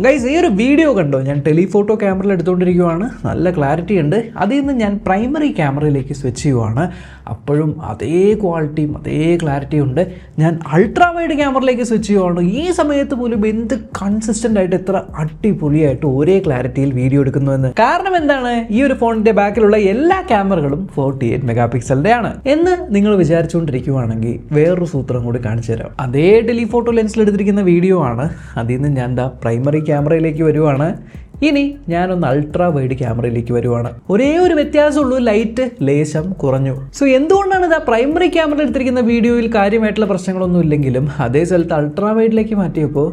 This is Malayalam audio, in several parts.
ഗൈസ്, ഈ ഒരു വീഡിയോ കണ്ടോ? ഞാൻ ടെലിഫോട്ടോ ക്യാമറയിൽ എടുത്തുകൊണ്ടിരിക്കുകയാണ്. നല്ല ക്ലാരിറ്റി ഉണ്ട്. അതിൽ നിന്ന് ഞാൻ പ്രൈമറി ക്യാമറയിലേക്ക് സ്വിച്ച് ചെയ്യുവാണ്. അപ്പോഴും അതേ ക്വാളിറ്റിയും അതേ ക്ലാരിറ്റിയും ഉണ്ട്. ഞാൻ അൾട്രാ വൈഡ് ക്യാമറയിലേക്ക് സ്വിച്ച് ചെയ്യുവാണ്. ഈ സമയത്ത് പോലും എന്ത് കൺസിസ്റ്റൻ്റ് ആയിട്ട് എത്ര അടിപൊളിയായിട്ട് ഒരേ ക്ലാരിറ്റിയിൽ വീഡിയോ എടുക്കുന്നുവെന്ന്. കാരണം എന്താണ്? ഈ ഒരു ഫോണിൻ്റെ ബാക്കിലുള്ള എല്ലാ ക്യാമറകളും 48 മെഗാ പിക്സലിൻ്റെ ആണ് എന്ന് നിങ്ങൾ വിചാരിച്ചുകൊണ്ടിരിക്കുകയാണെങ്കിൽ വേറൊരു സൂത്രം കൂടി കാണിച്ചു തരാം. അതേ ടെലിഫോട്ടോ ലെൻസിൽ എടുത്തിരിക്കുന്ന വീഡിയോ ആണ്. അതിൽ നിന്ന് ഞാൻ പ്രൈമറി ക്യാമറയിലേക്ക് വരുവാണ്. ഇനി ഞാനൊന്ന് അൾട്രാ വൈഡ് ക്യാമറയിലേക്ക് വരുവാണ്. ഒരേ ഒരു വ്യത്യാസമുള്ളൂ, ലൈറ്റ് ലേശം കുറഞ്ഞു. സോ എന്തുകൊണ്ടാണ് ഇതാ പ്രൈമറി ക്യാമറ എടുത്തിരിക്കുന്ന വീഡിയോയിൽ കാര്യമായിട്ടുള്ള പ്രശ്നങ്ങളൊന്നും ഇല്ലെങ്കിലും അതേ സ്ഥലത്ത് അൾട്രാ വൈഡിലേക്ക് മാറ്റിയപ്പോൾ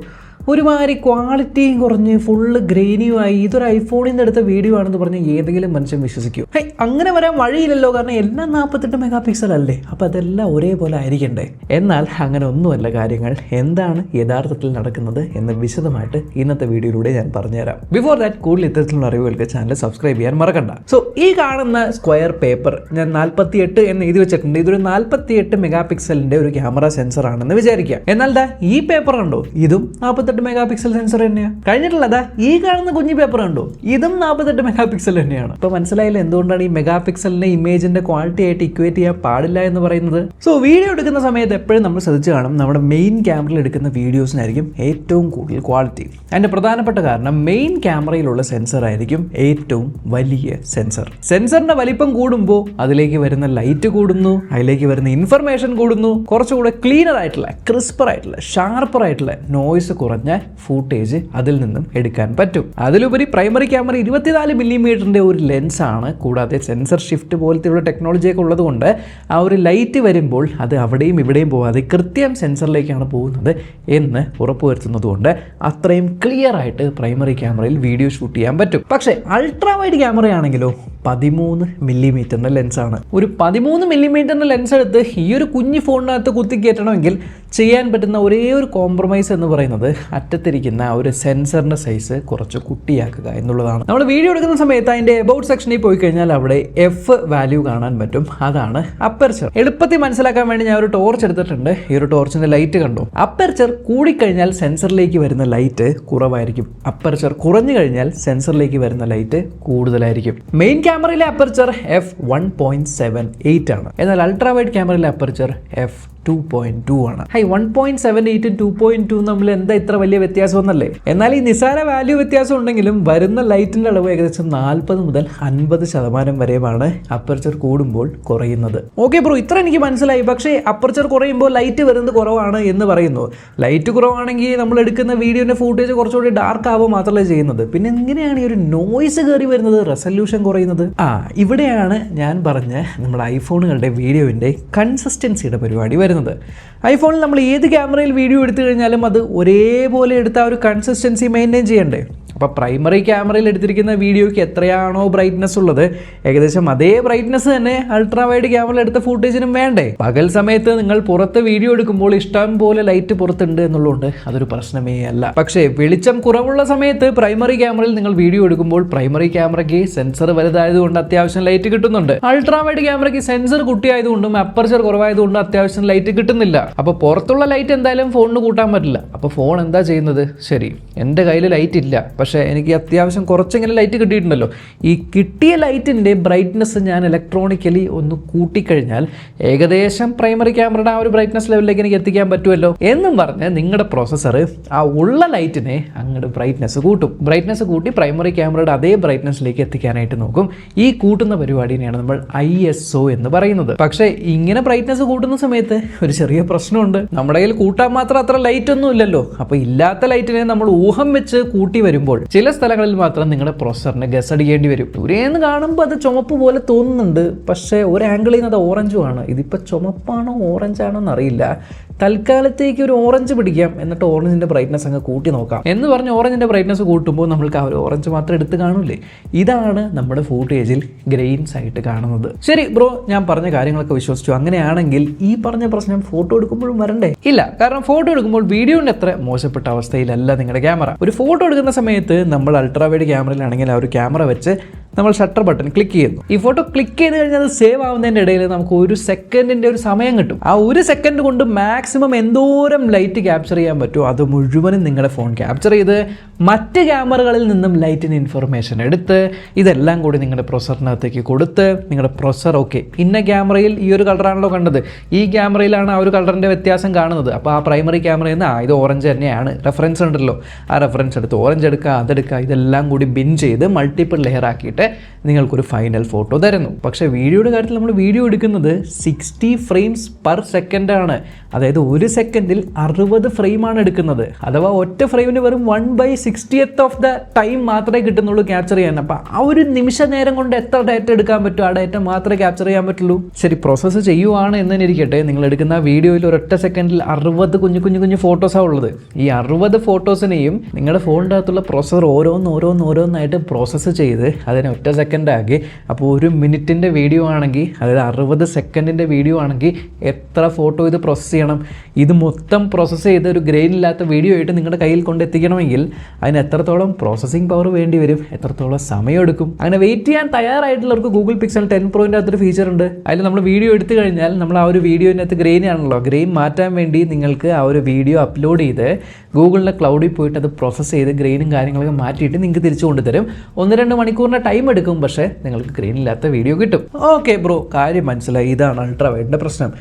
ഒരുമാതിരി ക്വാളിറ്റിയും കുറഞ്ഞ് ഫുള്ള് ഗ്രെയിനിയുമായി ഇതൊരു ഐഫോണിൽ നിന്ന് എടുത്ത വീഡിയോ ആണെന്ന് പറഞ്ഞ് ഏതെങ്കിലും മനുഷ്യൻ വിശ്വസിക്കും? അങ്ങനെ വരാൻ വഴിയില്ലല്ലോ. കാരണം എല്ലാം 48 മെഗാ പിക്സൽ അല്ലേ, അപ്പോൾ അതെല്ലാം ഒരേപോലെ ആയിരിക്കണ്ടേ? എന്നാൽ അങ്ങനെ ഒന്നുമല്ല കാര്യങ്ങൾ. എന്താണ് യഥാർത്ഥത്തിൽ നടക്കുന്നത് എന്ന് വിശദമായിട്ട് ഇന്നത്തെ വീഡിയോയിലൂടെ ഞാൻ പറഞ്ഞുതരാം. ബിഫോർ ദാറ്റ്, കൂടുതൽ ഇത്തരത്തിലുള്ള അറിവുകൾക്ക് ചാനൽ സബ്സ്ക്രൈബ് ചെയ്യാൻ മറക്കണ്ട. സോ ഈ കാണുന്ന സ്ക്വയർ പേപ്പർ ഞാൻ 48 എന്ന് എഴുതി വെച്ചിട്ടുണ്ട്. ഇതൊരു 48 മെഗാ പിക്സലിന്റെ ഒരു ക്യാമറ സെൻസർ ആണെന്ന് വിചാരിക്കാം. എന്നാൽ ഈ പേപ്പർ കണ്ടോ? ഇതും 48 മെഗാ പിക്സൽ സെൻസർ തന്നെയാണ്. കഴിഞ്ഞിട്ടുള്ളതാ ഈ കാണുന്ന കുഞ്ഞു പേപ്പർ കണ്ടോ? ഇതും 48 മെഗാ പിക്സൽ തന്നെയാണ്. ഇപ്പൊ മനസ്സിലായില്ല എന്തുകൊണ്ടാണ് ഈ മെഗാ പിക്സലിന്റെ ഇമേജിന്റെ ക്വാളിറ്റി ആയിട്ട് ഇക്വേറ്റ് ചെയ്യാൻ പാടില്ല എന്ന് പറയുന്നത്. സോ വീഡിയോ എടുക്കുന്ന സമയത്ത് എപ്പോഴും നമ്മൾ ശ്രദ്ധിച്ചു കാണും, നമ്മുടെ മെയിൻ ക്യാമറയിൽ എടുക്കുന്ന വീഡിയോസിനായിരിക്കും ഏറ്റവും കൂടുതൽ ക്വാളിറ്റി. അതിന്റെ പ്രധാനപ്പെട്ട കാരണം മെയിൻ ക്യാമറയിലുള്ള സെൻസർ ആയിരിക്കും ഏറ്റവും വലിയ സെൻസർ. സെൻസറിന്റെ വലിപ്പം കൂടുമ്പോൾ അതിലേക്ക് വരുന്ന ലൈറ്റ് കൂടുന്നു, അതിലേക്ക് വരുന്ന ഇൻഫർമേഷൻ കൂടുന്നു, കുറച്ചുകൂടെ ക്ലീനർ ആയിട്ടുള്ള, ക്രിസ്പർ ആയിട്ടുള്ള, ഷാർപ്പർ ആയിട്ടുള്ള, നോയ്സ് കുറഞ്ഞ ഫൂട്ടേജ് അതിൽ നിന്നും എടുക്കാൻ പറ്റും. അതിലുപരി പ്രൈമറി ക്യാമറ 24 മില്ലിമീറ്ററിന്റെ ഒരു ലെൻസ് ആണ്. കൂടാതെ സെൻസർ ഷിഫ്റ്റ് പോലത്തെയുള്ള ടെക്നോളജിയൊക്കെ ഉള്ളതുകൊണ്ട് ആ ഒരു ലൈറ്റ് വരുമ്പോൾ അത് അവിടെയും ഇവിടെയും പോകാതെ കൃത്യം സെൻസറിലേക്കാണ് പോകുന്നത് എന്ന് ഉറപ്പുവരുത്തുന്നതുകൊണ്ട് അത്രയും ക്ലിയർ ആയിട്ട് പ്രൈമറി ക്യാമറയിൽ വീഡിയോ ഷൂട്ട് ചെയ്യാൻ പറ്റും. പക്ഷേ അൾട്രാ വൈഡ് ക്യാമറയാണെങ്കിലോ 13 മില്ലിമീറ്ററിന്റെ ലെൻസാണ്. ഒരു 13 മില്ലിമീറ്ററിന്റെ ലെൻസ് എടുത്ത് ഈ ഒരു കുഞ്ഞു ഫോണിനകത്ത് കുത്തിക്കയറ്റണമെങ്കിൽ ചെയ്യാൻ പറ്റുന്ന ഒരേ ഒരു കോംപ്രമൈസ് എന്ന് പറയുന്നത് അറ്റത്തിരിക്കുന്ന ഒരു സെൻസറിന്റെ സൈസ് കുറച്ച് കുട്ടിയാക്കുക എന്നുള്ളതാണ്. നമ്മൾ വീഡിയോ എടുക്കുന്ന സമയത്ത് അതിന്റെ എബൌട്ട് സെക്ഷനിൽ പോയി കഴിഞ്ഞാൽ അവിടെ എഫ് വാല്യൂ കാണാൻ പറ്റും. അതാണ് അപ്പർച്ചർ. എളുപ്പത്തിൽ മനസ്സിലാക്കാൻ വേണ്ടി ഞാൻ ഒരു ടോർച്ച് എടുത്തിട്ടുണ്ട്. ഈ ഒരു ടോർച്ചിന്റെ ലൈറ്റ് കണ്ടോ? അപ്പർച്ചർ കൂടിക്കഴിഞ്ഞാൽ സെൻസറിലേക്ക് വരുന്ന ലൈറ്റ് കുറവായിരിക്കും. അപ്പർച്ചർ കുറഞ്ഞു കഴിഞ്ഞാൽ സെൻസറിലേക്ക് വരുന്ന ലൈറ്റ് കൂടുതലായിരിക്കും. മെയിൻ ക്യാമറയിലെ അപ്പർച്ചർ f1.78 ആണ്. എന്നാൽ അൾട്രാ വൈഡ് ക്യാമറയിലെ അപ്പർച്ചർ f2.2 ആണ്. 1.78 2.2 തമ്മിൽ എന്താ ഇത്ര വലിയ വ്യത്യാസം എന്നല്ലേ? എന്നാൽ ഈ നിസാര വാല്യൂ വ്യത്യാസം ഉണ്ടെങ്കിലും വരുന്ന ലൈറ്റിന്റെ അളവ് ഏകദേശം 40 മുതൽ 50% വരെയാണ് അപ്പർച്ചർ കൂടുമ്പോൾ കുറയുന്നത്. ഓക്കെ ബ്രോ, ഇത്ര എനിക്ക് മനസ്സിലായി. പക്ഷേ അപ്പർച്ചർ കുറയുമ്പോൾ ലൈറ്റ് വരുന്നത് കുറവാണ് എന്ന് പറയുന്നു. ലൈറ്റ് കുറവാണെങ്കിൽ നമ്മൾ എടുക്കുന്ന വീഡിയോന്റെ ഫൂട്ടേജ് കുറച്ചുകൂടി ഡാർക്ക് ആവുക മാത്രമല്ല ചെയ്യുന്നത്. പിന്നെ എങ്ങനെയാണ് ഈ ഒരു നോയ്സ് കയറി വരുന്നത്, റെസല്യൂഷൻ കുറയുന്നത്? ഇവിടെയാണ് ഞാൻ പറഞ്ഞ നമ്മുടെ ഐഫോണുകളുടെ വീഡിയോന്റെ കൺസിസ്റ്റൻസിയുടെ പരിപാടി വരുന്നത്. ഐഫോണിൽ നമ്മൾ ഏത് ക്യാമറയിൽ വീഡിയോ എടുത്തു കഴിഞ്ഞാലും അത് ഒരേപോലെ എടുത്ത ഒരു കൺസിസ്റ്റൻസി മെയിൻറ്റെയിൻ ചെയ്യണ്ടേ? അപ്പോൾ പ്രൈമറി ക്യാമറയിൽ എടുത്തിരിക്കുന്ന വീഡിയോയ്ക്ക് എത്രയാണോ ബ്രൈറ്റ്നസ് ഉള്ളത് ഏകദേശം അതേ ബ്രൈറ്റ്നസ് തന്നെ അൾട്രാ വൈഡ് ക്യാമറയിൽ എടുത്ത ഫൂട്ടേജിനും വേണ്ടേ? പകൽ സമയത്ത് നിങ്ങൾ പുറത്ത് വീഡിയോ എടുക്കുമ്പോൾ ഇഷ്ടം പോലെ ലൈറ്റ് പുറത്തുണ്ട് എന്നുള്ളതുകൊണ്ട് അതൊരു പ്രശ്നമേ അല്ല. പക്ഷേ വെളിച്ചം കുറവുള്ള സമയത്ത് പ്രൈമറി ക്യാമറയിൽ നിങ്ങൾ വീഡിയോ എടുക്കുമ്പോൾ പ്രൈമറി ക്യാമറയ്ക്ക് സെൻസർ വലുതായതുകൊണ്ട് അത്യാവശ്യം ലൈറ്റ് കിട്ടുന്നുണ്ട്. അൾട്രാ വൈഡ് ക്യാമറയ്ക്ക് സെൻസർ കുട്ടിയായതുകൊണ്ടും അപ്പർച്ചർ കുറവായതുകൊണ്ടും അത്യാവശ്യം ലൈറ്റ് കിട്ടുന്നില്ല. അപ്പോൾ പുറത്തുള്ള ലൈറ്റ് എന്തായാലും ഫോണിന് കൂട്ടാൻ പറ്റില്ല. അപ്പോൾ ഫോൺ എന്താ ചെയ്യുന്നത്? ശരി, എൻ്റെ കയ്യിൽ ലൈറ്റ് ഇല്ല, പക്ഷേ എനിക്ക് അത്യാവശ്യം കുറച്ചെങ്കിലും ലൈറ്റ് കിട്ടിയിട്ടുണ്ടല്ലോ. ഈ കിട്ടിയ ലൈറ്റിൻ്റെ ബ്രൈറ്റ്നസ് ഞാൻ ഇലക്ട്രോണിക്കലി ഒന്ന് കൂട്ടിക്കഴിഞ്ഞാൽ ഏകദേശം പ്രൈമറി ക്യാമറയുടെ ആ ഒരു ബ്രൈറ്റ്നസ് ലെവലിലേക്ക് എനിക്ക് എത്തിക്കാൻ പറ്റുമല്ലോ എന്നും പറഞ്ഞ് നിങ്ങളുടെ പ്രോസസ്സർ ആ ഉള്ള ലൈറ്റിനെ അങ്ങോട്ട് ബ്രൈറ്റ്നസ് കൂട്ടും. ബ്രൈറ്റ്നസ് കൂട്ടി പ്രൈമറി ക്യാമറയുടെ അതേ ബ്രൈറ്റ്നസ്സിലേക്ക് എത്തിക്കാനായിട്ട് നോക്കും. ഈ കൂട്ടുന്ന പരിപാടിനെയാണ് നമ്മൾ ISO എന്ന് പറയുന്നത്. പക്ഷേ ഇങ്ങനെ ബ്രൈറ്റ്നസ് കൂട്ടുന്ന സമയത്ത് ഒരു ചെറിയ പ്രശ്നമുണ്ട്. നമ്മുടെ കയ്യിൽ കൂട്ടാൻ മാത്രം അത്ര ലൈറ്റ് ഒന്നും ഇല്ലല്ലോ. അപ്പോൾ ഇല്ലാത്ത ലൈറ്റിനെ നമ്മൾ ഊഹം വെച്ച് കൂട്ടി വരുമ്പോൾ ചില സ്ഥലങ്ങളിൽ മാത്രം നിങ്ങളുടെ പ്രോസസറിനെ ഗസ് അടിക്കേണ്ടി വരും. ദൂരേന്ന് കാണുമ്പോൾ അത് ചുമപ്പ് പോലെ തോന്നുന്നുണ്ട്, പക്ഷേ ഒരു ആംഗിളിൽ നിന്ന് അത് ഓറഞ്ചുമാണ്. ഇതിപ്പോൾ ചുമപ്പാണോ ഓറഞ്ചാണോ എന്നറിയില്ല. തൽക്കാലത്തേക്ക് ഒരു ഓറഞ്ച് പിടിക്കാം, എന്നിട്ട് ഓറഞ്ചിന്റെ ബ്രൈറ്റ്നസ് അങ്ങ് കൂട്ടി നോക്കാം എന്ന് പറഞ്ഞ് ഓറഞ്ചിന്റെ ബ്രൈറ്റ്നസ് കൂട്ടുമ്പോൾ നമ്മൾക്ക് ആ ഒരു ഓറഞ്ച് മാത്രം എടുത്ത് കാണൂലേ? ഇതാണ് നമ്മുടെ ഫൂട്ടേജിൽ ഗ്രെയിൻസ് ആയിട്ട് കാണുന്നത്. ശരി ബ്രോ, ഞാൻ പറഞ്ഞ കാര്യങ്ങളൊക്കെ വിശ്വസിച്ചു. അങ്ങനെയാണെങ്കിൽ ഈ പറഞ്ഞ പ്രശ്നം ഫോട്ടോ എടുക്കുമ്പോഴും വരണ്ടേ? ഇല്ല, കാരണം ഫോട്ടോ എടുക്കുമ്പോൾ വീഡിയോന്റെ അത്ര മോശപ്പെട്ട അവസ്ഥയിലല്ല നിങ്ങളുടെ ക്യാമറ. ഒരു ഫോട്ടോ എടുക്കുന്ന സമയത്ത് നമ്മൾ അൾട്രാ വൈഡ് ക്യാമറയിലാണെങ്കിൽ ആ ഒരു ക്യാമറ വെച്ച് നമ്മൾ ഷട്ടർ ബട്ടൺ ക്ലിക്ക് ചെയ്യുന്നു. ഈ ഫോട്ടോ ക്ലിക്ക് ചെയ്ത് കഴിഞ്ഞാൽ അത് സേവ് ആവുന്നതിൻ്റെ ഇടയിൽ നമുക്ക് 1 സെക്കൻഡിൻ്റെ ഒരു സമയം കിട്ടും. ആ 1 സെക്കൻഡ് കൊണ്ട് മാക്സിമം എന്തോരം ലൈറ്റ് ക്യാപ്ചർ ചെയ്യാൻ പറ്റുമോ അത് മുഴുവനും നിങ്ങളുടെ ഫോൺ ക്യാപ്ചർ ചെയ്ത് മറ്റ് ക്യാമറകളിൽ നിന്നും ലൈറ്റിന് ഇൻഫർമേഷൻ എടുത്ത് ഇതെല്ലാം കൂടി നിങ്ങളുടെ പ്രൊസറിനകത്തേക്ക് കൊടുത്ത് നിങ്ങളുടെ പ്രൊസർ ഓക്കെ ഇന്ന ക്യാമറയിൽ ഈ ഒരു കളറാണല്ലോ കണ്ടത്, ഈ ക്യാമറയിലാണ് ആ ഒരു കളറിൻ്റെ വ്യത്യാസം കാണുന്നത്, അപ്പോൾ ആ പ്രൈമറി ക്യാമറയിൽ നിന്ന് ഇത് ഓറഞ്ച് തന്നെയാണ്, റെഫറൻസ് ഉണ്ടല്ലോ, ആ റെഫറൻസ് എടുത്ത് ഓറഞ്ച് എടുക്കുക, അതെടുക്കുക, ഇതെല്ലാം കൂടി ബിൻ ചെയ്ത് മൾട്ടിപ്പിൾ ലെയർ ആക്കിയിട്ട് നിങ്ങൾക്കൊരു ഫൈനൽ ഫോട്ടോ തരുന്നു. പക്ഷേ വീഡിയോയുടെ കാര്യത്തിൽ നമ്മൾ വീഡിയോ എടുക്കുന്നത് 60 ഫ്രെയിംസ് പെർ സെക്കൻഡ് ആണ്. അതായത് 1 സെക്കൻഡിൽ 60 ഫ്രെയിമാണ് എടുക്കുന്നത്. അഥവാ ഒറ്റ ഫ്രെയിമിന് വെറും 1/60th ഓഫ് ദ ടൈം മാത്രമേ കിട്ടുന്നുള്ളൂ ക്യാപ്ചർ ചെയ്യാൻ. അപ്പോൾ ആ ഒരു നിമിഷ നേരം കൊണ്ട് എത്ര ഡേറ്റ എടുക്കാൻ പറ്റും, ആ ഡേറ്റ മാത്രമേ ക്യാപ്ചർ ചെയ്യാൻ പറ്റുള്ളൂ. ശരി, പ്രോസസ്സ് ചെയ്യുവാണ് എന്നതിനിരിക്കട്ടെ, നിങ്ങൾ എടുക്കുന്ന വീഡിയോയിൽ ഒരൊറ്റ സെക്കൻഡിൽ 60 കുഞ്ഞു ഫോട്ടോസാണ് ഉള്ളത്. ഈ 60 ഫോട്ടോസിനെയും നിങ്ങളുടെ ഫോണിൻ്റെ അകത്തുള്ള പ്രോസസ്സർ ഓരോന്നായിട്ട് പ്രോസസ്സ് ചെയ്ത് അതിനെ ഒറ്റ സെക്കൻഡാക്കി. അപ്പോൾ 1 മിനിറ്റിൻ്റെ വീഡിയോ ആണെങ്കിൽ, അതായത് 60 സെക്കൻഡിൻ്റെ വീഡിയോ ആണെങ്കിൽ എത്ര ഫോട്ടോ ഇത് പ്രോസസ്സ് ചെയ്യണം? ഇത് മൊത്തം പ്രോസസ്സ് ചെയ്ത് ഒരു ഗ്രെയിൻ ഇല്ലാത്ത വീഡിയോ ആയിട്ട് നിങ്ങളുടെ കയ്യിൽ കൊണ്ട് എത്തിക്കണമെങ്കിൽ അതിന് എത്രത്തോളം പ്രോസസ്സിംഗ് പവർ വേണ്ടി വരും, എത്രത്തോളം സമയം എടുക്കും? അങ്ങനെ വെയിറ്റ് ചെയ്യാൻ തയ്യാറായിട്ടുള്ളവർക്ക് ഗൂഗിൾ പിക്സൽ 10 പ്രോൻ്റെ അകത്തൊരു ഫീച്ചർ ഉണ്ട്. അതിൽ നമ്മൾ വീഡിയോ എടുത്തു കഴിഞ്ഞാൽ നമ്മൾ ആ ഒരു വീഡിയോനകത്ത് ഗ്രെയിൻ ആണല്ലോ, ഗ്രെയിൻ മാറ്റാൻ വേണ്ടി നിങ്ങൾക്ക് ആ ഒരു വീഡിയോ അപ്ലോഡ് ചെയ്ത് ഗൂഗിളിൻ്റെ ക്ലൗഡിൽ പോയിട്ട് അത് പ്രോസസ്സ് ചെയ്ത് ഗ്രെയിനും കാര്യങ്ങളൊക്കെ മാറ്റിയിട്ട് നിങ്ങൾക്ക് തിരിച്ചു കൊണ്ടുതരും. 1-2 മണിക്കൂറിൻ്റെ ടൈം എടുക്കും, പക്ഷേ നിങ്ങൾക്ക് ഗ്രെയിൻ ഇല്ലാത്ത വീഡിയോ കിട്ടും. ഓക്കെ ബ്രോ, കാര്യം മനസ്സിലായി, ഇതാണ് അൾട്രാ വൈഡിൻ്റെ പ്രശ്നം.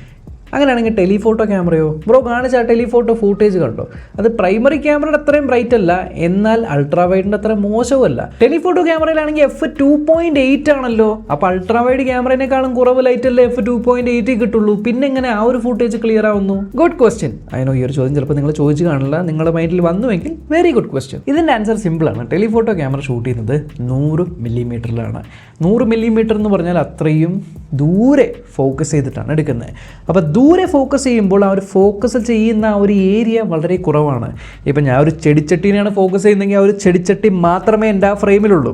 അങ്ങനെയാണെങ്കിൽ ടെലിഫോട്ടോ ക്യാമറയോ? ബ്രോ കാണിച്ച ആ ടെലിഫോട്ടോ ഫൂട്ടേജ് കണ്ടോ? അത് പ്രൈമറി ക്യാമറയുടെ അത്രയും ബ്രൈറ്റ് അല്ല, എന്നാൽ അൾട്രാ വൈഡിൻ്റെ അത്ര മോശവുമല്ല. ടെലിഫോട്ടോ ക്യാമറയിലാണെങ്കിൽ f2.8 ആണല്ലോ, അപ്പോൾ അൾട്രാ വൈഡ് ക്യാമറേനേക്കാളും കുറവ് ലൈറ്റ് അല്ലേ f2.8 കിട്ടുള്ളൂ, പിന്നെ എങ്ങനെ ആ ഒരു ഫൂട്ടേജ് ക്ലിയർ ആവുന്നു? Good question. അതിനോ ഈ ഒരു ചോദ്യം ചിലപ്പോൾ നിങ്ങൾ ചോദിച്ചു കാണില്ല, നിങ്ങളുടെ മൈൻഡിൽ വന്നുവെങ്കിൽ വെരി ഗുഡ് ക്വസ്റ്റ്യൻ. ഇതിൻ്റെ ആൻസർ സിമ്പിളാണ്. ടെലിഫോട്ടോ ക്യാമറ ഷൂട്ട് ചെയ്യുന്നത് 100 മില്ലിമീറ്ററിലാണ്. 100 മില്ലിമീറ്റർ എന്ന് പറഞ്ഞാൽ അത്രയും ദൂരെ ഫോക്കസ് ചെയ്തിട്ടാണ് എടുക്കുന്നത്. അപ്പോൾ ദൂരെ ഫോക്കസ് ചെയ്യുമ്പോൾ ആ ഒരു ഫോക്കസ് ചെയ്യുന്ന ആ ഒരു ഏരിയ വളരെ കുറവാണ്. ഇപ്പം ഞാൻ ഒരു ചെടിച്ചട്ടീനെയാണ് ഫോക്കസ് ചെയ്യുന്നതെങ്കിൽ ആ ഒരു ചെടിച്ചട്ടി മാത്രമേ എൻ്റെ ആ ഫ്രെയിമിലുള്ളൂ.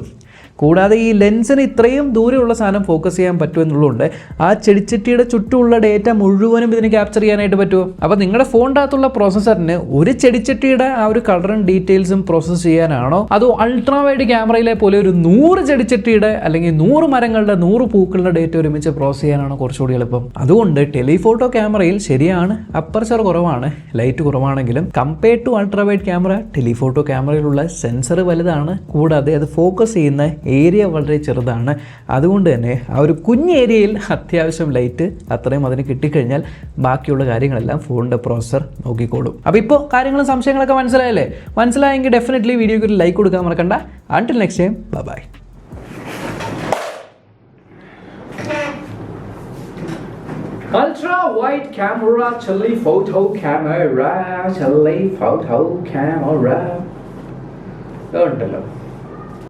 കൂടാതെ ഈ ലെൻസിന് ഇത്രയും ദൂരെയുള്ള സാധനം ഫോക്കസ് ചെയ്യാൻ പറ്റുമെന്നുള്ളതുകൊണ്ട് ആ ചെടിച്ചട്ടിയുടെ ചുറ്റുമുള്ള ഡേറ്റ മുഴുവനും ഇതിന് ക്യാപ്ചർ ചെയ്യാനായിട്ട് പറ്റുമോ? അപ്പോൾ നിങ്ങളുടെ ഫോണിൻ്റെ അകത്തുള്ള പ്രോസസ്സറിന് ഒരു ചെടിച്ചട്ടിയുടെ ആ ഒരു കളറും ഡീറ്റെയിൽസും പ്രോസസ്സ് ചെയ്യാനാണോ, അതോ അൾട്രാ വൈഡ് ക്യാമറയിലെ പോലെ ഒരു 100 ചെടിച്ചട്ടിയുടെ അല്ലെങ്കിൽ 100 മരങ്ങളുടെ 100 പൂക്കളുടെ ഡേറ്റ ഒരുമിച്ച് പ്രോസസ്സ് ചെയ്യാനാണോ കുറച്ചുകൂടി എളുപ്പം? അതുകൊണ്ട് ടെലിഫോട്ടോ ക്യാമറയിൽ ശരിയാണ് അപ്പർച്ചർ കുറവാണ്, ലൈറ്റ് കുറവാണെങ്കിലും compared to ultra wide camera telephoto ക്യാമറയിലുള്ള സെൻസർ വലുതാണ്. കൂടാതെ അത് ഫോക്കസ് ചെയ്യുന്ന ഏരിയ വളരെ ചെറുതാണ്. അതുകൊണ്ട് തന്നെ ആ ഒരു കുഞ്ഞ് ഏരിയയിൽ അത്യാവശ്യം ലൈറ്റ് അത്രയും അതിന് കിട്ടിക്കഴിഞ്ഞാൽ ബാക്കിയുള്ള കാര്യങ്ങളെല്ലാം ഫോണിൻ്റെ പ്രോസസ്സർ നോക്കിക്കോളും. അപ്പോൾ ഇപ്പോൾ കാര്യങ്ങളും സംശയങ്ങളൊക്കെ മനസ്സിലായല്ലേ? മനസ്സിലായെങ്കിൽ ഡെഫിനറ്റ്ലി വീഡിയോയ്ക്ക് ഒരു ലൈക്ക് കൊടുക്കാൻ മറക്കണ്ട. Until next time, bye. Ultra wide camera, telephoto camera, telephoto camera. ഉണ്ടല്ലോ.